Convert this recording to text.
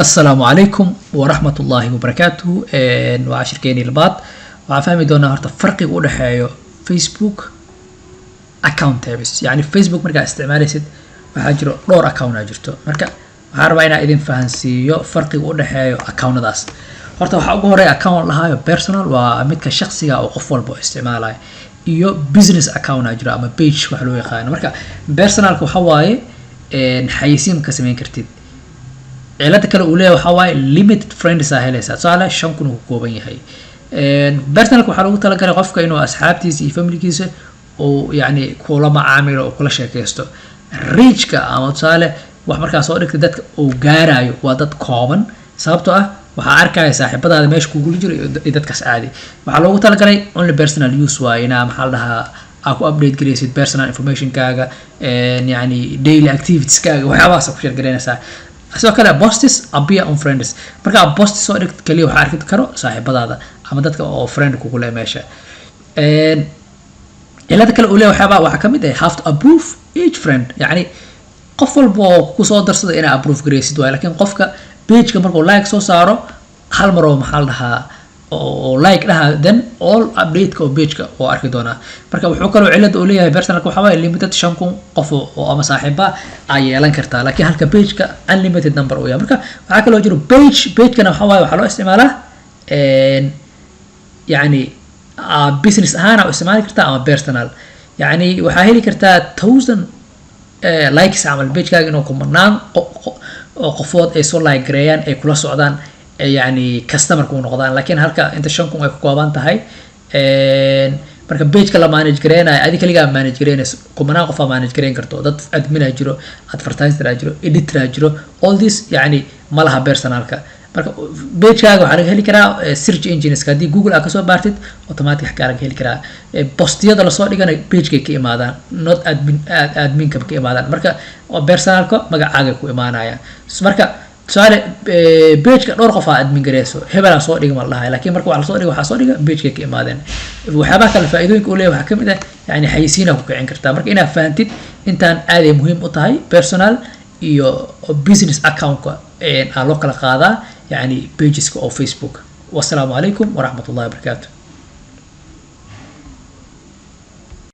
السلام عليكم ورحمة الله وبركاته. وعشر كيني البعض وعفهمي دونا هرتا فرقي وده حيو فيسبوك أكاونت بس يعني فيسبوك مركا استعمالي سد وحاجرو دور أكاونت أجرتو مركا هاربعينا إذن فهنسيو فرقي وده حيو أكاونت داس هرتا وحاقو هوري أكاونت لهايو بيرسونال ومدك شخصية أو قفول بو استعمالي iyo business account ajira ama page wax loo yaqaan marka personalku waxa waaye xayisiin ka sameyn kartid cilada kale uu leeyahay waxa waaye limited friends ah helaysa su'aala 5 kun uu kooban yahay personalku waxa lagu tala galay qofka inuu asxaabtiisa iyo familkiisa oo yani kula macaamilo oo kula sheekaysto reachka ama su'aala wax markaas oo dhigta dadka uu gaarayo waa dad kooban sababtoo ah waxa arkaya saaxiibadaada meesha kugu jiro dadkaas caadi waxa loogu tala galay only personal use waa ina maxal dhaha aku update gareysid personal information kaaga yani daily activities kaaga waxyaabahaas ku share gareynaysaa sidoo kale posts appear on friends marka post soo dhigto kaliya waxa arki karo saaxiibadaada ama dadka oo friend kugu leh meesha ilaa kale uu leeyahay waxyaaba waxa kamid ah have to approve each friend yani qof walba oo ku soo darsada ina approve gareysid waa laakiin qofka page ka markuu like soo saaro hal mar oo maxal dhaha oo like dhaha then all update ka page ka oo arki doona marka wuxuu kale cilad u leeyahay personalka waxa way limited 5,000 qof oo ama saaxiiba ay yeelan kartaa laakiin halka page ka unlimited number oo yahay marka waxa kale oo jiro page kana waxa way waxa loo isticmaalaa yani business ahaan oo isticmaali kartaa ama personal yani waxa heli kartaa 1000 likes amal page kaaga inuu ku marnaan oo qofood ay soo like gareeyaan ay kula socdaan yani customer ku noqdaan laakiin halka inta 5,000 ay ku kooban tahay marka page ka la manage gareynaa adiga kaliya manage gareynayso kumanaan qof manage gareyn karto dad admin jiro advertiser jiro editor jiro all this yani malaha personalka marka page kaaga waxa laga heli karaa search engines hadii google aad ka soo baartid automatic wax kaaga heli karaa postiyada la soo dhigana page ka imaadaan not admin ka imaadaan marka personalka magacaaga ku imaanaya marka su'aale page ka dhowr qof admin gareyso hebel soo dhigma lahaay laakiin marka waxa soo dhiga page ka imaadeen waxyaaba kale faa'iidooyinka uu leeyahay waxa kamid ah yani xayisiina ku kicin kartaa marka inaad fahamtid intaan aad ay muhiim u tahay personal iyo business account ka aan loo kala qaadaa يعني pages of Facebook. والسلام عليكم ورحمة الله وبركاته.